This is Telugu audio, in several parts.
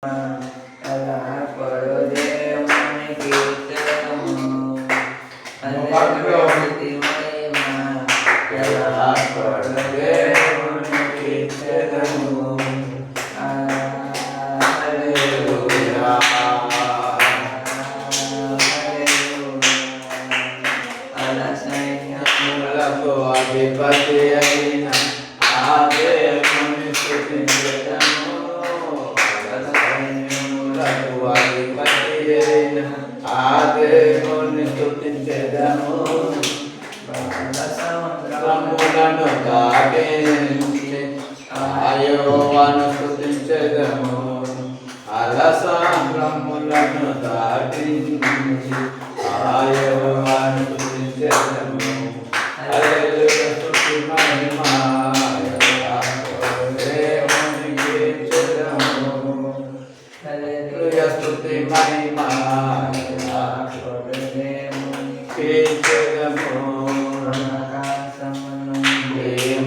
ఎలా పడు దేవుని కీర్తనము అల్లెలూయా మహిమ ఎలా పడు దేవుని కీర్తనము హల్లెలూయా అలా సైన్యములకు అధిపతి అయిన ఆ దేవుని స్తుతించెదము ఆ దేవుని స్తుతించెదము సముద్రములను దాటించి ఆ యెహోవాను స్తుతించెదము సముద్రములను దాటించి ఆ యెహోవాను స్తుతించెదము హల్లెలూయా స్తుతి మహిమ స్తుతి మహిమ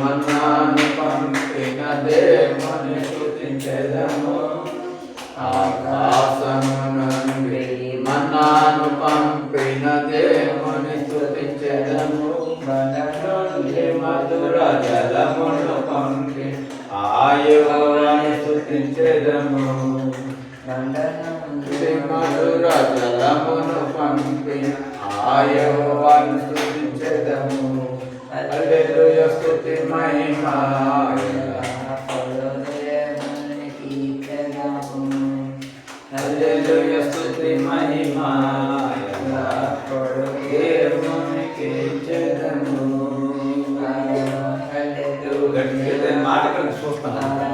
మన్నాను పంపిన దేవుని స్తుతించెదము ఆకాశము నుండి మన్నాను పంపిన దేవుని స్తుతించెదము నుండి మధుర జలమును పంపి ఆ యెహోవాను స్తుతించెదము మధుర జలమును పంపి ఆ యెహోవాను స్తుతించెదము హల్లెలూయా స్తుతి మహిమ హల్లెలూయా స్తుతి మహిమ దేవుని కీర్తనము హల్లెలూయా మాట కలిసి చూస్తాను